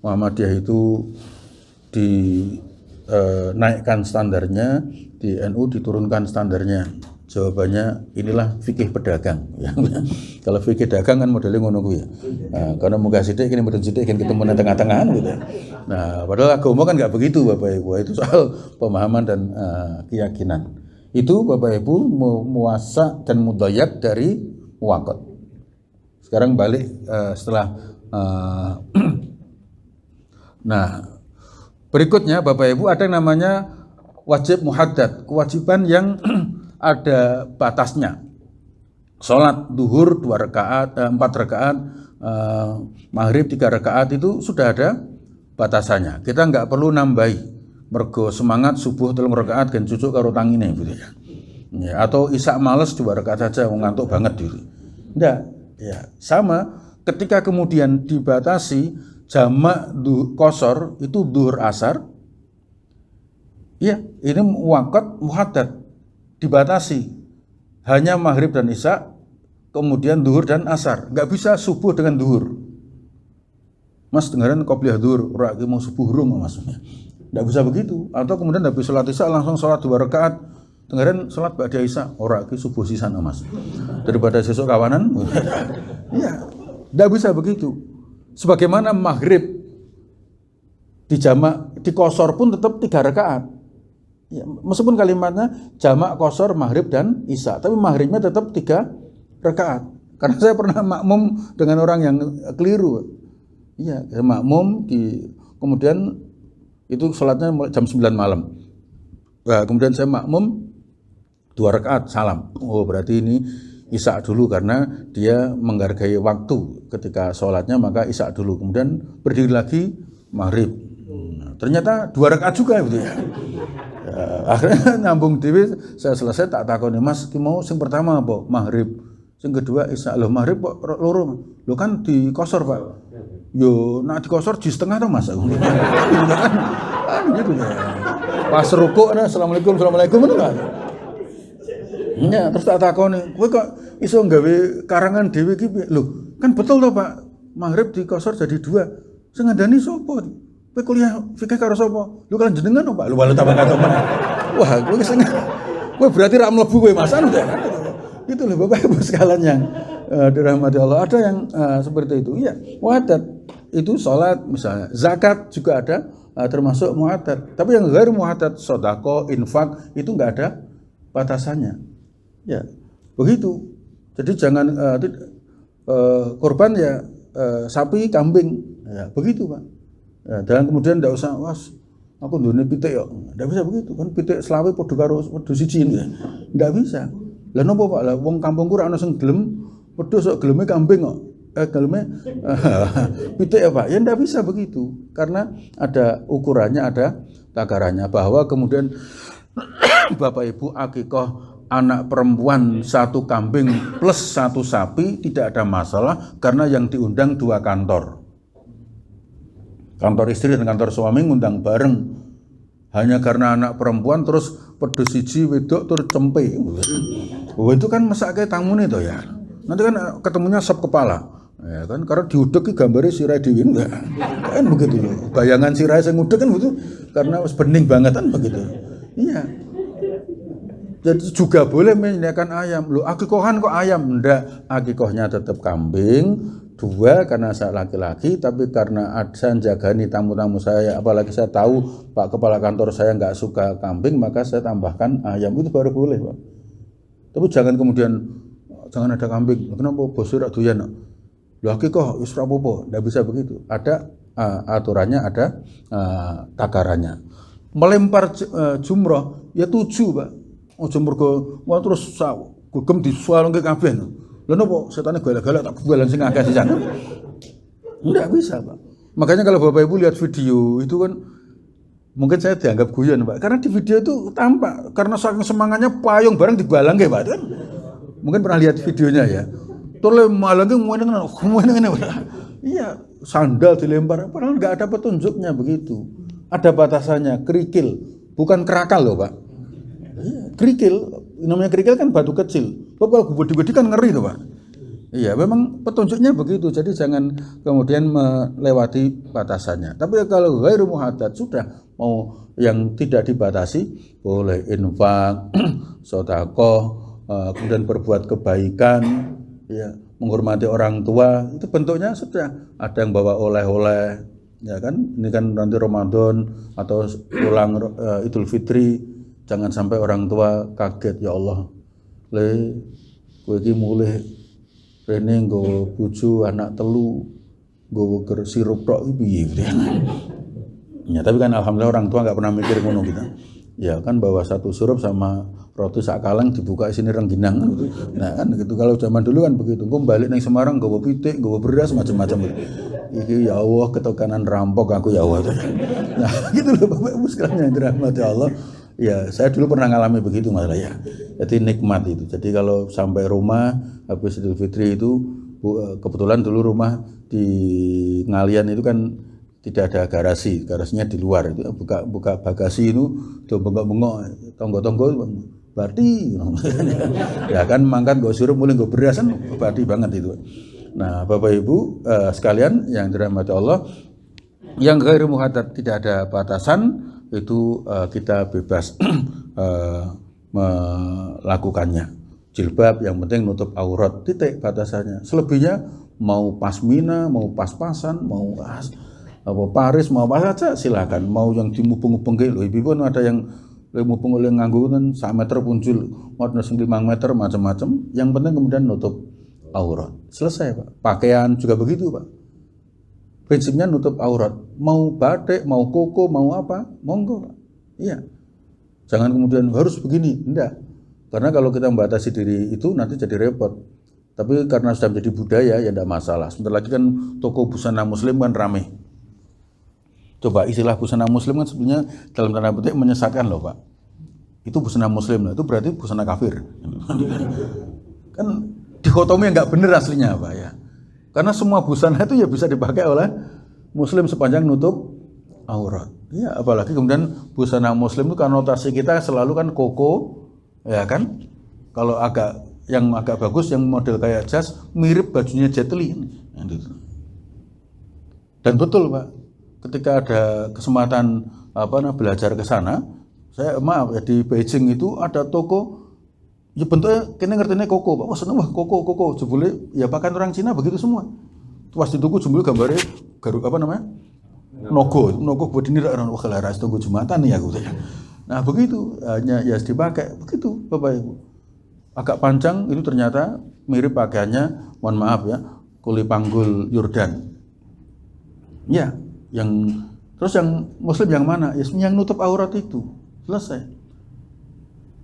Muhammadiyah itu dinaikkan standarnya, di NU diturunkan standarnya?" Jawabannya, inilah fikih pedagang. Kalau fikih dagang kan modelnya ngono kuwi ya. Nah, karena muga sithik kene mboten sithik kene ketemu nang tengah-tengahan gitu. Nah, padahal agama kan enggak begitu Bapak Ibu. Itu soal pemahaman dan keyakinan. Itu Bapak Ibu muwasa dan mudayyak dari muwaqat. Sekarang balik setelah nah, berikutnya Bapak Ibu ada yang namanya wajib muhaddad, kewajiban yang ada batasnya. Sholat duhur 4 rakaat, maghrib 3 rakaat itu sudah ada batasannya. Kita nggak perlu nambahi, mergo semangat subuh 3 rakaat gen cucuk karo tangine gitu ya. Ya, atau isya males 2 rakaat saja, ngantuk banget gitu. Enggak, ya sama. Ketika kemudian dibatasi jamak qashar itu duhur asar, ya ini muwaqat muhaddad, dibatasi hanya maghrib dan isya, kemudian duhur dan asar. Nggak bisa subuh dengan duhur. Mas dengaran qobliyah duhur, ora mau subuh urung maksudnya. Nggak bisa begitu. Atau kemudian habis sholat isya langsung sholat 2 rakaat. Dengaran sholat ba'da isya, ora ki subuh sisan Mas. Daripada sesuk kawanan. Iya, nggak bisa begitu. Sebagaimana maghrib dijamak di qashar pun tetap 3 rakaat. Ya, meskipun kalimatnya jamak qashar maghrib dan isya, tapi maghribnya tetap 3 rakaat. Karena saya pernah makmum dengan orang yang keliru. Iya, makmum kemudian itu sholatnya jam 9 malam. Nah, kemudian saya makmum 2 rakaat salam. Oh, berarti ini isya dulu karena dia menghargai waktu ketika sholatnya, maka isya dulu. Kemudian berdiri lagi maghrib. Ternyata 2 rakaat juga gitu ya. Akhirnya nyambung dewe, saya selesai tak takoni, Mas, ki mau sing pertama apa? Maghrib. Sing kedua isya. Loh, maghrib kok loro? Loh kan di qashar, Pak. Yo, nak di qashar di setengah to, Mas. Kan gitu ya. Pas rukuk assalamualaikum ngono kan. Ya, terus tak takoni, kowe kok iso gawe karangan dhewe iki? Lho, kan betul to, Pak. Maghrib di qashar jadi 2. Sing ngandani sapa? Kowe kuliah fikih karo sapa? Lu kan jenengan to, Pak. Lu walu tambah kata meneh. Wah, kowe berarti ra mlebu kowe Masan udah. Itu loh Bapak Ibu sekalian yang dirahmati Allah. Ada yang seperti itu. Iya, muhaddad. Itu salat misalnya. Zakat juga ada termasuk muhaddad. Tapi yang ghair muhaddad, sedekah, infak itu enggak ada batasannya. Ya, begitu. Jadi jangan korban ya sapi, kambing. Ya, begitu, Pak. Ya, dan kemudian tidak usah, was, aku dunia pitik ya, tidak bisa begitu kan, pitik selawe podo karo podo siji ya, tidak bisa. Lah nopo Pak, lah wong kampungku ra ono sing gelem wedhus kok geleme kambing kok, geleme pitik ya Pak, ya tidak bisa begitu, karena ada ukurannya, ada takarannya, bahwa kemudian Bapak Ibu akikah anak perempuan 1 kambing plus 1 sapi tidak ada masalah, karena yang diundang 2 kantor. Kantor istri dan kantor suami ngundang bareng. Hanya karena anak perempuan terus pedus siji wedok terus cempe. Oh, itu kan mesake tamune to ya. Nanti kan ketemunya sop kepala. Ya kan, karena diudek ki gambare sirahe dhewe enggak. Kan begitu loh. Bayangan sirahe sing ngudek kan begitu karena wis bening banget kan begitu. Iya. Jadi juga boleh menyediakan ayam. Loh, akikohan kok ayam? Enggak, akikohnya tetap kambing. 2 karena saya laki-laki, tapi karena saya jagani tamu-tamu saya, apalagi saya tahu Pak Kepala Kantor saya nggak suka kambing, maka saya tambahkan ayam. Itu baru boleh, Pak. Tapi jangan kemudian jangan ada kambing. Kenapa bos ora doyan? Loh, akikoh wis ora apa-apa, enggak bisa begitu. Ada aturannya, ada takarannya. Melempar jumroh ya 7, Pak. Ojo mergo wah terus gugem disualke kabeh. Lha napa setane galak-galak tak bualan sing akeh sisan. Enggak bisa, Pak. Makanya kalau Bapak Ibu lihat video itu kan mungkin saya dianggap guyon, Pak. Karena di video itu tampak karena saking semangatnya payung bareng dibalangke, Pak. Kan? Mungkin pernah lihat videonya ya. Tole malangke ngene. Iya, sandal dilempar padahal enggak ada petunjuknya begitu. Ada batasannya, kerikil, bukan kerakal loh, Pak. Kerikil, namanya kerikil kan batu kecil. Kalau gede-gede kan ngeri tuh, Pak. Iya, memang petunjuknya begitu. Jadi jangan kemudian melewati batasannya. Tapi kalau ghairu muhaddad sudah mau yang tidak dibatasi, boleh infak, sedekah, kemudian berbuat kebaikan, ya, menghormati orang tua. Itu bentuknya sudah ada yang bawa oleh-oleh, ya kan? Ini kan nanti Ramadan atau pulang Idul Fitri. Jangan sampai orang tua kaget, ya Allah, kowe iki mulih rene nggo bojo anak telu, nggo sirup tok iki piye. Ya, tapi kan alhamdulillah orang tua enggak pernah mikir ngono kita. Ya kan bawa 1 sirup sama roti sak kaleng dibuka isine rengginang. Nah kan gitu, kalau zaman dulu kan begitu. Engko balik ning Semarang nggawa pitik, nggawa beras macam-macam. Iki ya Allah ketokanan rampok aku ya Allah. Nah, gitu loh Bapak Ibu sekalian yang dirahmati Allah. Ya, saya dulu pernah ngalami begitu masalah ya. Jadi nikmat itu. Jadi kalau sampai rumah habis Idul Fitri itu kebetulan dulu rumah di Ngalian itu kan tidak ada garasi, garasinya di luar itu buka bagasi itu tuh bengok-bengok tonggo-tonggo berarti ya kan mangkat gak suruh mulai gak beras kan berarti banget itu. Nah, Bapak Ibu sekalian yang dirahmati Allah, yang ghairu muhaddad tidak ada batasan itu kita bebas melakukannya. Jilbab yang penting nutup aurat, titik batasannya. Selebihnya mau pasmina, mau pas-pasan, mau paris, mau apa saja silakan. Mau yang dimubung-mubung ke lho, ibu pun ada yang mubung oleh nganggo kan 1 meter punjul, mau 5 meter macam-macam. Yang penting kemudian nutup aurat. Selesai, Pak. Pakaian juga begitu, Pak. Prinsipnya nutup aurat. Mau batik, mau koko, mau apa, monggo, Pak. Iya. Jangan kemudian harus begini, enggak. Karena kalau kita membatasi diri itu nanti jadi repot. Tapi karena sudah menjadi budaya ya enggak masalah. Sebentar lagi kan toko busana muslim kan ramai. Coba istilah busana muslim kan sebenarnya dalam tanda petik menyesatkan loh, Pak. Itu busana muslim, itu berarti busana kafir. Kan dikotomi enggak benar aslinya, Pak ya. Karena semua busana itu ya bisa dipakai oleh muslim sepanjang nutup aurat. Ya, apalagi kemudian busana muslim itu konotasi kita selalu kan koko, ya kan? Kalau yang agak bagus yang model kayak jas mirip bajunya Jet Li. Dan betul, Pak. Ketika ada kesempatan belajar ke sana, saya maaf ya, di Beijing itu ada toko ya bentuknya kene ngertine koko, Pak. Wah seneng wah koko. Jebule ya pakaian orang Cina begitu semua. Pas di tuku jebule gambare Nogo buat ini wah laras tunggu Jumatan ya gitu ya. Nah, begitu hanya ya dipakai begitu Bapak Ibu. Agak panjang itu ternyata mirip pakaiannya, mohon maaf ya, kuli panggul Yordan. Ya, terus yang muslim yang mana? Ya yang nutup aurat itu. Selesai.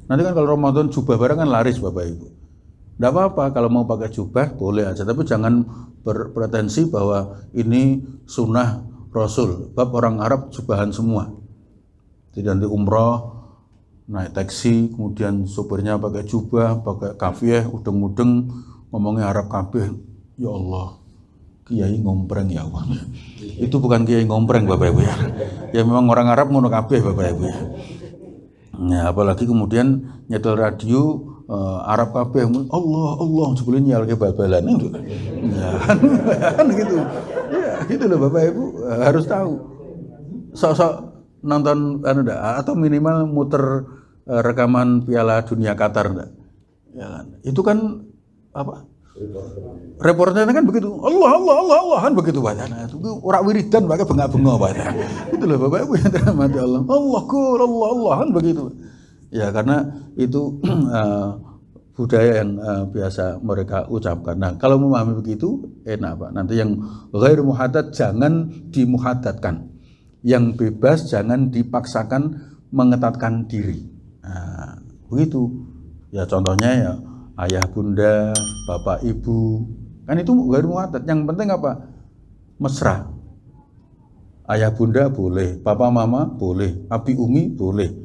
Nanti kan kalau Ramadan jubah barang kan laris Bapak Ibu. Tidak apa-apa kalau mau pakai jubah boleh aja, tapi jangan berpretensi bahwa ini sunnah Rasul. Bab orang Arab jubahan semua. Jadi nanti umroh naik taksi, kemudian sopirnya pakai jubah, pakai kafiyah, udeng-udeng, ngomongnya Arab kabeh. Ya Allah, kiai ngompreng ya Allah. Itu bukan kiai ngompreng Bapak Ibu ya. Ya memang orang Arab ngono kabeh Bapak Ibu ya. Ya, apalagi kemudian nyetel radio Arab kabeh Allah sebelum nyal ke bal-balan itu. Ya, kan gitu. Ya, gitu loh Bapak Ibu harus tahu. Sok-sok nonton atau minimal muter rekaman Piala Dunia Qatar enggak? Ya kan? Itu kan apa? Reporternya kan begitu. Allah Allah Allah Allah kan begitu bacanya. Itu ora wiridan pakai bengak-bengok bacanya. Itu loh Bapak Ibu yang dirahmati Allah. Allah Allah kan begitu. Ya karena itu budaya yang biasa mereka ucapkan. Nah, kalau memahami begitu enak Pak. Nanti yang ghair muhaddad jangan dimuhaddatkan. Yang bebas jangan dipaksakan mengetatkan diri. Nah, begitu. Ya contohnya ya ayah bunda, bapak ibu. Kan itu ghair muhaddad. Yang penting apa? Mesra. Ayah bunda boleh, papa mama boleh, abi umi boleh.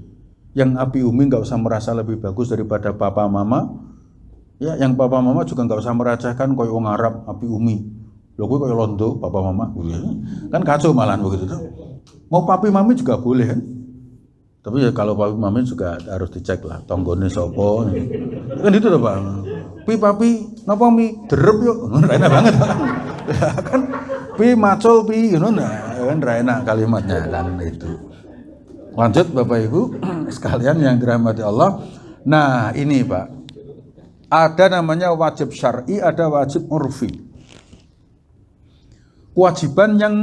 Yang abi umi nggak usah merasa lebih bagus daripada papa mama, ya yang papa mama juga nggak usah meracahkan koyo wong Arab abi umi, lo gue koyo londo papa mama, kan kacau malahan begitu tuh. Mau papi mami juga boleh kan, tapi ya kalau papi mami juga harus dicek lah, tonggone sopo, kan itu tuh Pak. Papi, napa mi derep yuk, enak banget kan, macul kan enak kalimatnya kan itu. Lanjut Bapak Ibu sekalian yang dirahmati Allah. Nah ini Pak, ada namanya wajib syar'i, ada wajib urfi. Kewajiban yang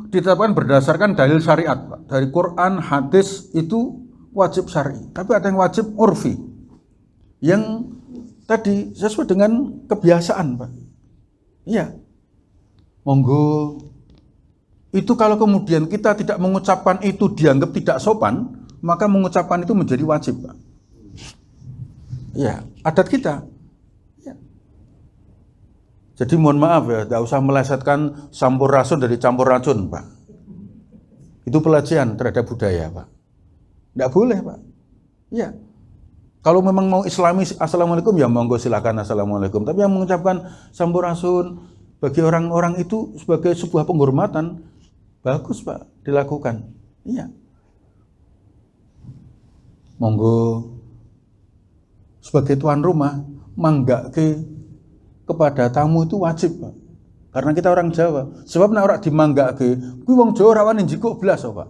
ditetapkan berdasarkan dalil syariat Pak. Dari Quran, hadis itu wajib syar'i. Tapi ada yang wajib urfi, yang tadi sesuai dengan kebiasaan Pak. Iya, monggo. Itu kalau kemudian kita tidak mengucapkan itu dianggap tidak sopan, maka mengucapkan itu menjadi wajib, Pak. Ya, adat kita. Ya. Jadi mohon maaf ya, tidak usah melesetkan campur racun dari campur racun, Pak. Itu pelecehan terhadap budaya, Pak. Tidak boleh, Pak. Ya. Kalau memang mau Islami, assalamualaikum ya monggo silakan assalamualaikum. Tapi yang mengucapkan campur racun bagi orang-orang itu sebagai sebuah penghormatan, bagus Pak, dilakukan. Iya. Monggo sebagai tuan rumah manggake kepada tamu itu wajib Pak. Karena kita orang Jawa. Sebab nek ora dimanggake, kuwi wong Jawa ora wani njikuk blas Pak.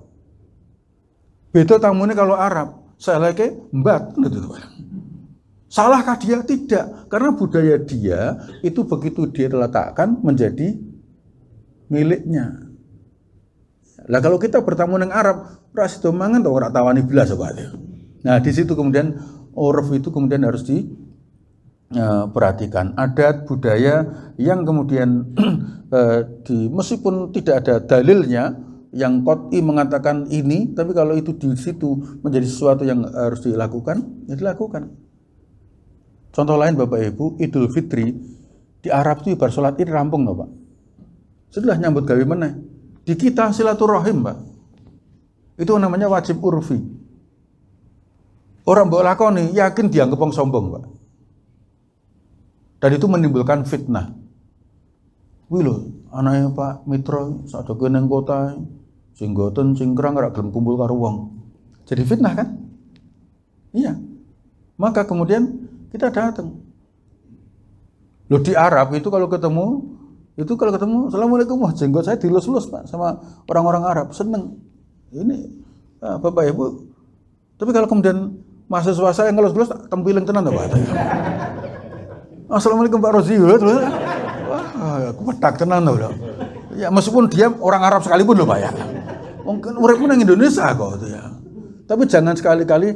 Beda tamune kalau Arab, saleke mbat gitu Pak. Salahkah dia? Tidak. Karena budaya dia itu begitu dia letakkan menjadi miliknya. Lah kalau kita bertamu dengan Arab, ras itu mangan atau ora tawani belas Pak. Nah, di situ kemudian uruf itu kemudian harus diperhatikan. Adat budaya yang kemudian meskipun tidak ada dalilnya yang qot'i mengatakan ini, tapi kalau itu di situ menjadi sesuatu yang harus dilakukan, ya dilakukan. Contoh lain Bapak Ibu, Idul Fitri di Arab itu bar salat Id rampung loh Pak. Setelah nyambut gawe meneh. Di kita silaturahim, Pak. Itu namanya wajib urfi. Orang mbok lakoni yakin dianggap wong sombong, Pak. Dan itu menimbulkan fitnah. Wih lho, anaknya Pak Mitra sadake nang kota sing goten sing krang ora gelem kumpul karo wong. Jadi fitnah kan? Iya. Maka kemudian kita datang. Loh di Arab itu kalau ketemu assalamualaikum, wah jenggot saya dilus-lus Pak sama orang-orang Arab, seneng. Ini Bapak Ibu. Tapi kalau kemudian mahasiswa saya yang ngelus-gelus tempiling tenan Pak. Assalamualaikum Pak Rozi. Wah, aku pedak tenan loh. Ya meskipun dia orang Arab sekalipun loh Pak ya. Mungkin uripmu nang Indonesia kok itu ya. Tapi jangan sekali-kali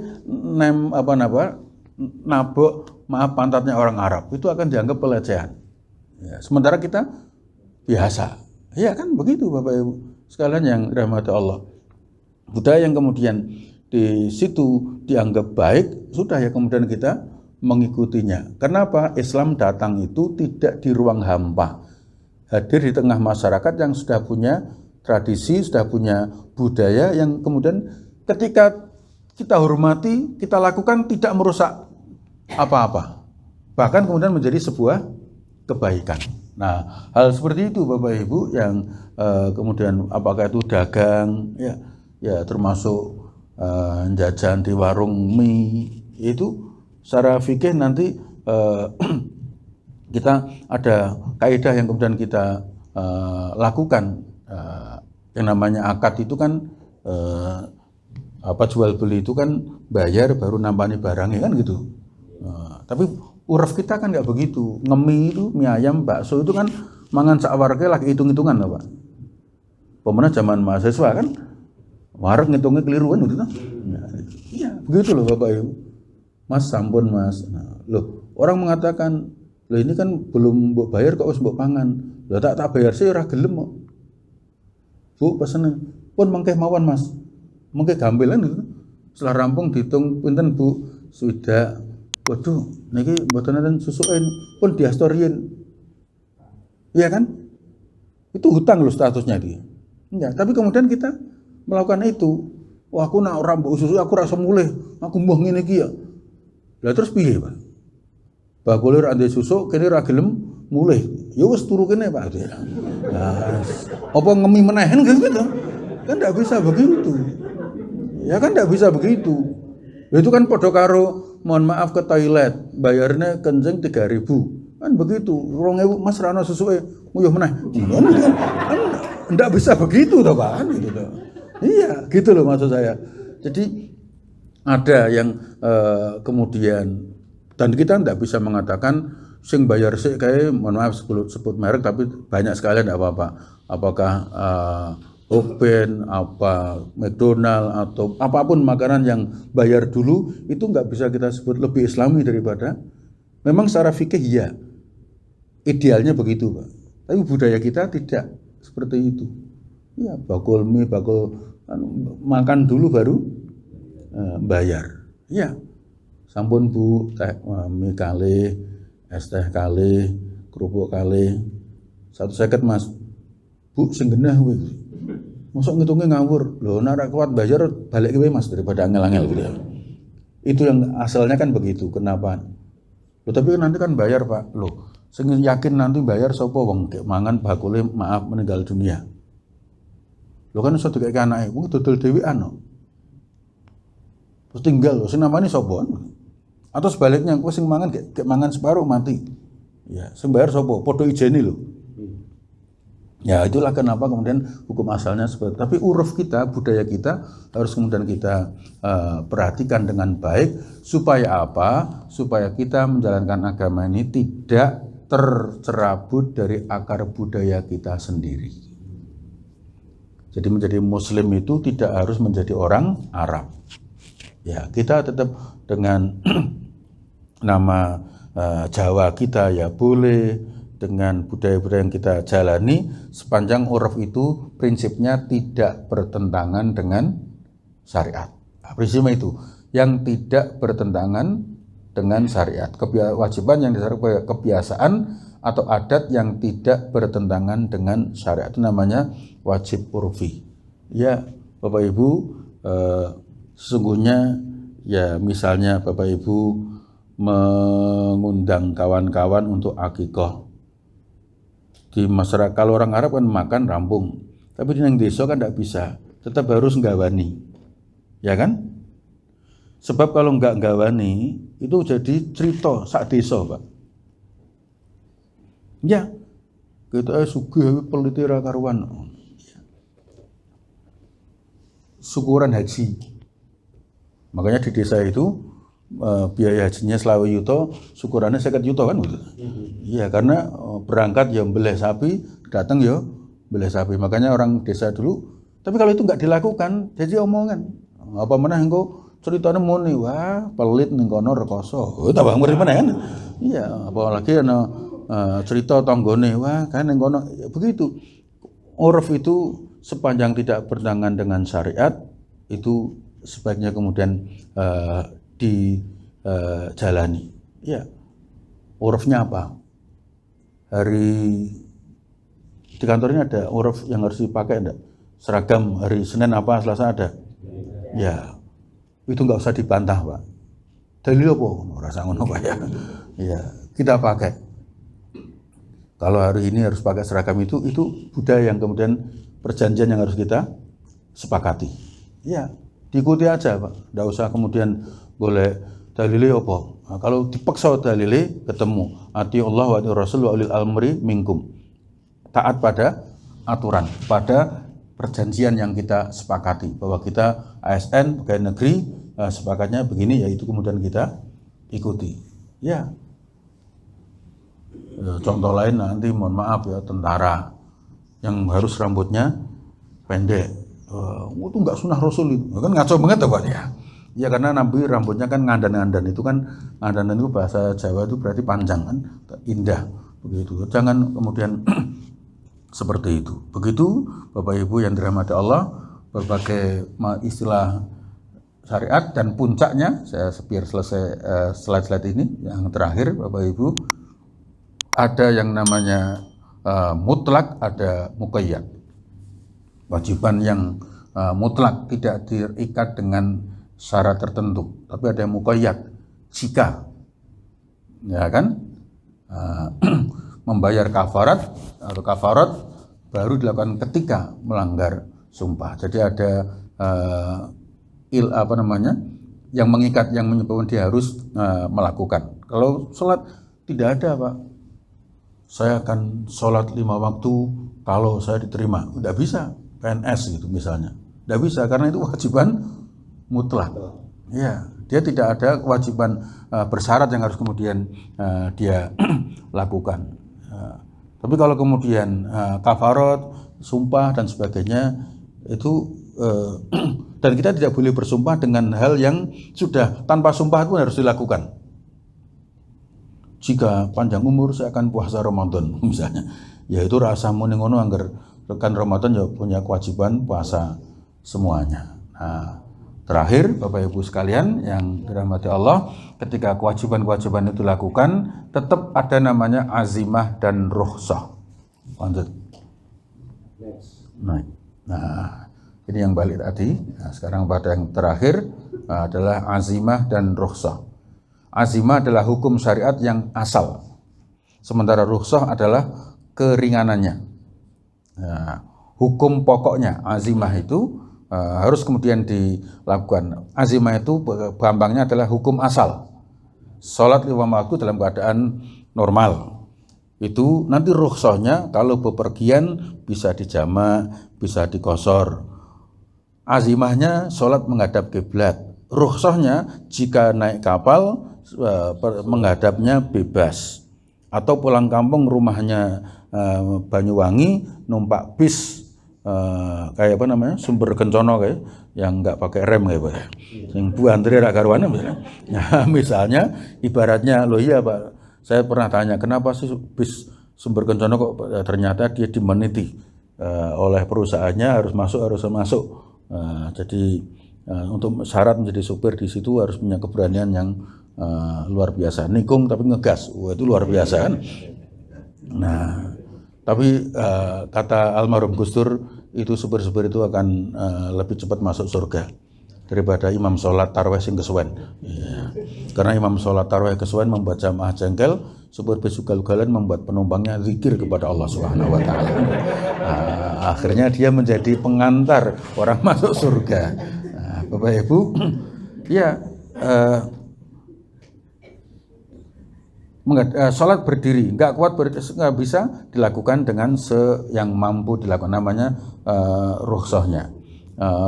nabok pantatnya orang Arab. Itu akan dianggap pelecehan. Ya, sementara kita biasa. Ya kan begitu Bapak Ibu sekalian yang dirahmati Allah. Budaya yang kemudian di situ dianggap baik, sudah ya kemudian kita mengikutinya. Kenapa? Islam datang itu tidak di ruang hampa. Hadir di tengah masyarakat yang sudah punya tradisi, sudah punya budaya yang kemudian ketika kita hormati, kita lakukan tidak merusak apa-apa. Bahkan kemudian menjadi sebuah kebaikan. Nah, hal seperti itu Bapak Ibu yang kemudian apakah itu dagang ya termasuk jajan di warung mie itu secara fikih nanti kita ada kaidah yang kemudian kita lakukan yang namanya akad itu kan apa jual beli itu kan bayar baru nampani barangnya kan gitu. Tapi uruf kita kan nggak begitu. Ngemi itu mie ayam, bakso itu kan mangan sak warga lagi hitung-hitungan loh Pak. Pemenang zaman mahasiswa kan wareg ngitungnya keliru kan gitu. Iya, begitu loh Bapak Ibu. Mas sampun Mas. Nah, loh, orang mengatakan, "Loh ini kan belum mbok bayar kok wis mbok pangan." Loh tak bayar sih ora gelem kok. Bu pesen pun mengke mawon Mas. Mengke gambelan gitu. Setelah rampung dihitung pinten Bu? Sudah. Waduh, niki mboten enten susuke pun diastorien. Iya kan? Itu hutang loh statusnya dia. Enggak, tapi kemudian kita melakukan itu. Wah, aku nak ora mbok susu aku rasa mulih. Aku mbuh ngene iki ya. Lah terus piye, Pak? Bakule ra ndek susu kene ra gelem mulih. Ya wis turu kene, Pak. Nah, apa ngemi menehen gitu? Kan enggak bisa begitu. Ya kan enggak bisa begitu. Itu kan padha karo mohon maaf ke toilet, bayarnya kencing 3.000. Kan begitu. 2.000 Mas ra ono susuke, nguyuh meneh. Kan enggak bisa begitu toh, Pak. Kan gitu toh. Iya, gitu loh maksud saya. Jadi ada yang kemudian dan kita tidak bisa mengatakan sing bayar sih kayak mohon maaf sebut merek tapi banyak sekali tidak apa-apa. Apakah Open, apa McDonald atau apapun makanan yang bayar dulu itu nggak bisa kita sebut lebih Islami daripada. Memang secara fikih ya idealnya begitu Pak. Tapi budaya kita tidak seperti itu. Ya bakul mie, bakul makan dulu baru bayar. Ya, sampun Bu, teh mie kalih, es teh kalih, kerupuk kalih, 150 Mas. Bu sing genah kuwi. Mosok ngitungnya ngawur. Loh, nek kuat bayar balik wae Mas daripada angel-angel gitu ya. Itu yang asalnya kan begitu. Kenapa? Loh, tapi nanti kan bayar Pak. Loh, sing yakin nanti bayar sapa wong kek mangan bakule maaf meninggal dunia. Loh kan iso dikek anake, wong dodol dhewean no. Terus tinggal lho, sing namane sapa? Atau sebaliknya, kowe sing mangan gek mangan separuh mati. Ya, sing bayar sapa? Padha ijene lho. Ya, itulah kenapa kemudian hukum asalnya seperti itu. Tapi uruf kita, budaya kita harus kemudian kita perhatikan dengan baik supaya apa? Supaya kita menjalankan agama ini tidak tercerabut dari akar budaya kita sendiri. Jadi menjadi muslim itu tidak harus menjadi orang Arab. Ya, kita tetap dengan nama Jawa kita ya boleh, dengan budaya-budaya yang kita jalani sepanjang uruf itu prinsipnya tidak bertentangan dengan syariat. Nah, prinsipnya itu yang tidak bertentangan dengan syariat. Kewajiban yang disebut kebiasaan atau adat yang tidak bertentangan dengan syariat itu namanya wajib urfi. Ya, Bapak Ibu, sesungguhnya ya misalnya Bapak Ibu mengundang kawan-kawan untuk akikah. Di masyarakat kalau orang Arab kan makan rampung, tapi di desa kan tidak bisa, tetap harus nggawani, ya kan? Sebab kalau nggak nggawani itu jadi cerita sak desa Pak. Ya, kita sugih peliti ra karuan. Syukuran haji, makanya di desa itu biaya hajinya selawe yuto, syukurannya 50 yuto kan gitu. Iya, karena berangkat ya beleh sapi, datang ya beleh sapi. Makanya orang desa dulu. Tapi kalau itu nggak dilakukan, jadi omongan. Apa meneh engko ceritane muni, wah pelit ning kono rekoso. Tambah ngeri meneh kan. Iya, apalagi ana cerita tanggane, wah kan ning kono begitu. Uruf itu sepanjang tidak bertentangan dengan syariat itu sebaiknya kemudian dijalani. Ya, urufnya apa? Hari di kantornya ada uruf yang harus dipakai enggak? Seragam hari Senin apa, Selasa ada? Ya, itu nggak usah dibantah Pak. Dalil apa? Rasa ngono Pak ya. Ya, kita pakai. Kalau hari ini harus pakai seragam itu budaya yang kemudian perjanjian yang harus kita sepakati. Ya, diikuti aja Pak. Nggak usah kemudian boleh dalile apa? Nah, kalau dipaksa dalile ketemu ati Allah wa ati Rasul wa ulil amri minkum. Taat pada aturan, pada perjanjian yang kita sepakati bahwa kita ASN pegawai negeri sepakatnya begini, yaitu kemudian kita ikuti. Ya. Contoh lain nanti mohon maaf ya, tentara yang harus rambutnya pendek. Itu enggak sunnah Rasul itu. Kan ngaco banget tuh Pak ya. Ya karena Nabi rambutnya kan ngandan-ngandan, itu kan ngandan itu bahasa Jawa itu berarti panjang kan, indah begitu. Jangan kemudian seperti itu. Begitu Bapak Ibu yang dirahmati Allah, berbagai istilah syariat dan puncaknya saya biar selesai slide-slide ini yang terakhir Bapak Ibu, ada yang namanya mutlak, ada muqayyad. Wajiban yang mutlak tidak terikat dengan syarat tertentu, tapi ada yang muqayyad, jika ya kan membayar kafarat atau kafarat baru dilakukan ketika melanggar sumpah. Jadi ada yang mengikat, yang menyebabkan dia harus melakukan. Kalau sholat tidak ada Pak, saya akan sholat 5 waktu kalau saya diterima, tidak bisa. PNS gitu misalnya, tidak bisa karena itu kewajiban mutlak. Ya, dia tidak ada kewajiban bersyarat yang harus kemudian dia lakukan. Tapi kalau kemudian kafarat, sumpah dan sebagainya itu dan kita tidak boleh bersumpah dengan hal yang sudah tanpa sumpah itu harus dilakukan. Jika panjang umur saya akan puasa Ramadan misalnya, yaitu rasa muni ngono anggar rekan Ramadan ya punya kewajiban puasa semuanya. Nah, terakhir Bapak Ibu sekalian yang dirahmati Allah, ketika kewajiban-kewajiban itu dilakukan, tetap ada namanya azimah dan rukhsah. Lanjut. Nah, ini yang balik tadi. Nah, sekarang pada yang terakhir adalah azimah dan rukhsah. Azimah adalah hukum syariat yang asal, sementara rukhsah adalah keringanannya. Nah, hukum pokoknya azimah itu harus kemudian dilakukan. Azimah itu gampangnya adalah hukum asal. Sholat 5 waktu dalam keadaan normal. Itu nanti rukhsahnya kalau bepergian bisa dijamak, bisa dikosor. Azimahnya sholat menghadap kiblat. Rukhsahnya jika naik kapal menghadapnya bebas. Atau pulang kampung rumahnya Banyuwangi numpak bis kayak apa namanya, Sumber Kencono kayak yang nggak pakai rem kayak Pak, yang Bu Andri Ragarwana misalnya. Nah, misalnya ibaratnya loh iya Pak, saya pernah tanya kenapa sih bis Sumber Kencono kok ternyata dia dimeniti oleh perusahaannya harus masuk. Jadi untuk syarat menjadi supir di situ harus punya keberanian yang luar biasa, nikung tapi ngegas, wah itu luar biasa kan. Nah, tapi kata almarhum Gus Dur itu supir-supir itu akan lebih cepat masuk surga daripada imam sholat tarawih sing kesuwen. Ya. Karena imam sholat tarawih kesuwen membuat jamaah jengkel, supir bis ugal-ugalan membuat penumpangnya zikir kepada Allah Subhanahu wa taala. Akhirnya dia menjadi pengantar orang masuk surga. Nah, Bapak Ibu, ya sholat berdiri nggak kuat, nggak bisa dilakukan dengan yang mampu dilakukan, namanya rukhsahnya.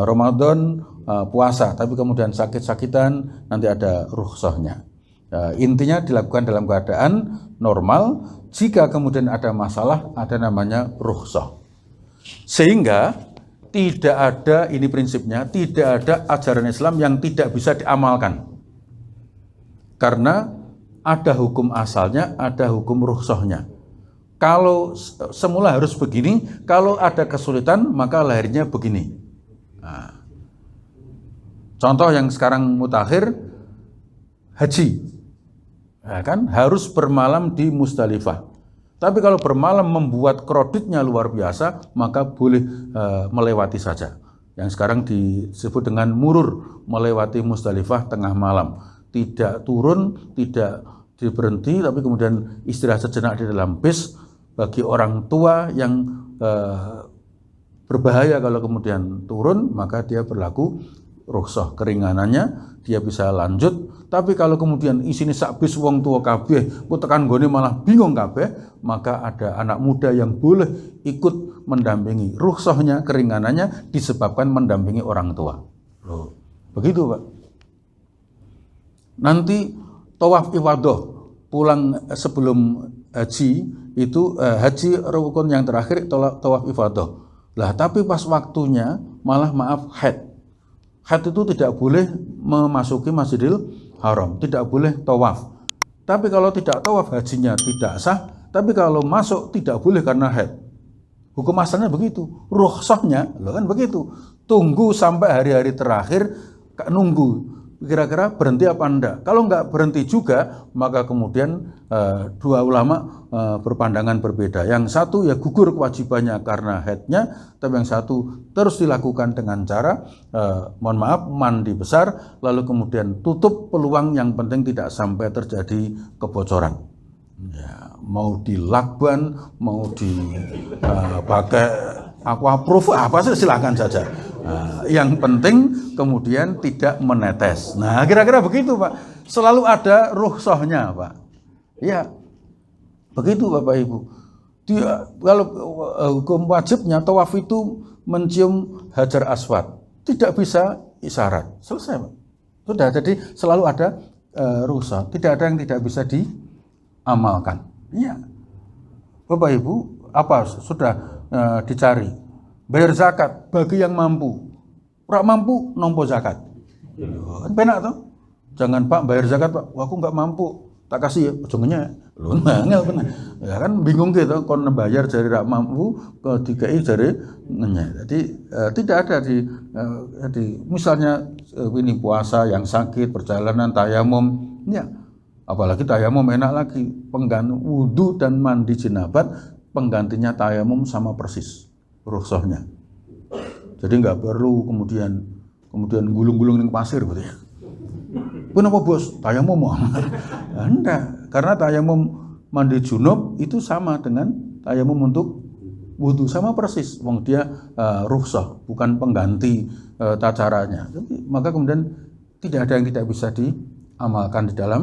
Ramadan puasa tapi kemudian sakit-sakitan nanti ada rukhsahnya. Intinya dilakukan dalam keadaan normal. Jika kemudian ada masalah ada namanya rukhsah. Sehingga tidak ada, ini prinsipnya, tidak ada ajaran Islam yang tidak bisa diamalkan. Karena ada hukum asalnya, ada hukum rukhsahnya. Kalau semula harus begini, kalau ada kesulitan maka lahirnya begini. Nah, contoh yang sekarang mutakhir, haji, ya kan, harus bermalam di Musdalifah. Tapi kalau bermalam membuat kreditnya luar biasa, maka boleh melewati saja. Yang sekarang disebut dengan murur, melewati Musdalifah tengah malam. Tidak turun, tidak berhenti, tapi kemudian istirahat sejenak di dalam bis. Bagi orang tua yang berbahaya kalau kemudian turun, maka dia berlaku rukhsah keringanannya, dia bisa lanjut. Tapi kalau kemudian isine sakbis wong tua kabeh, ku tekan gone malah bingung kabeh, maka ada anak muda yang boleh ikut mendampingi. Rukhsahnya, keringanannya disebabkan mendampingi orang tua. Loh, begitu Pak. Nanti tawaf ifadah pulang sebelum haji itu haji rukun yang terakhir tawaf ifadah. Lah tapi pas waktunya malah maaf haid. Haid itu tidak boleh memasuki Masjidil Haram, tidak boleh tawaf. Tapi kalau tidak tawaf hajinya tidak sah, tapi kalau masuk tidak boleh karena haid. Hukum asalnya begitu. Rukhsahnya kan begitu. Tunggu sampai hari-hari terakhir, nunggu kira-kira berhenti apa enggak. Kalau enggak berhenti juga, maka kemudian dua ulama berpandangan berbeda. Yang satu ya gugur kewajibannya karena haidnya, tapi yang satu terus dilakukan dengan cara mohon maaf mandi besar, lalu kemudian tutup peluang, yang penting tidak sampai terjadi kebocoran. Ya, mau dilakban, mau dipakai aquaproof, apa sih silakan saja. Yang penting kemudian tidak menetes. Nah, kira-kira begitu Pak. Selalu ada rukhsahnya Pak. Ya, begitu Bapak Ibu. Dia, kalau hukum wajibnya tawaf itu mencium hajar aswad, tidak bisa isyarat. Selesai Pak. Sudah, jadi selalu ada rukhsah. Tidak ada yang tidak bisa diamalkan. Iya. Bapak Ibu, apa sudah dicari? Bayar zakat bagi yang mampu. Ora mampu nompo zakat. Kan penak toh? Jangan Pak bayar zakat Pak, wah, aku nggak mampu, tak kasih ya, ojo ngenyek. Lho ngel bener. Ya kan bingung gitu kon bayar jari rak mampu ke dikai jari ngenyek. Jadi tidak ada di misalnya ini puasa yang sakit, perjalanan tayamum, ya. Apalagi tayamum enak lagi, pengganti wudu dan mandi jenabat, penggantinya tayamum sama persis rukhsahnya. Jadi nggak perlu kemudian gulung-gulung di pasir gitu ya. Kenapa bos? Tayamum? Enggak, karena tayamum mandi junub itu sama dengan tayamum untuk wudu, sama persis. Wong dia rukhsah, bukan pengganti caranya. Maka kemudian tidak ada yang tidak bisa diamalkan di dalam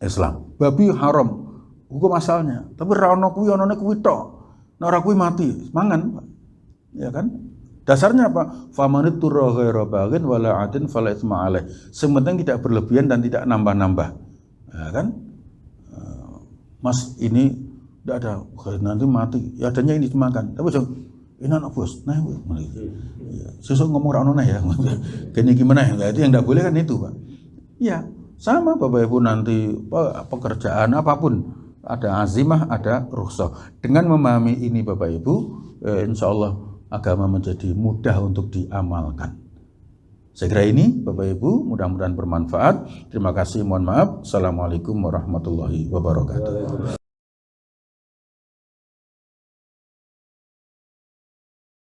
Islam. Babi haram, hukum asalnya. Tapi ra ono kuwi onone kuwi tok. Nek ora kuwi mati, mangan. Ya kan? Dasarnya apa? Famanit turra ghaira baghin wala adin fala itsma alaih. Sementing tidak berlebihan dan tidak nambah-nambah. Ya kan? Mas ini tidak ada, nanti mati. Ya adanya ini dimakan. Tapi jangan ini anak bos. Nah, ya. Sesuk ngomong ra ono ya. Gini gimana ya? Itu yang tidak boleh kan itu, Pak. Iya, sama Bapak Ibu nanti pekerjaan apapun ada azimah, ada rukhsah. Dengan memahami ini Bapak Ibu, insya Allah agama menjadi mudah untuk diamalkan. Saya kira ini Bapak Ibu, mudah-mudahan bermanfaat. Terima kasih, mohon maaf. Assalamualaikum warahmatullahi wabarakatuh.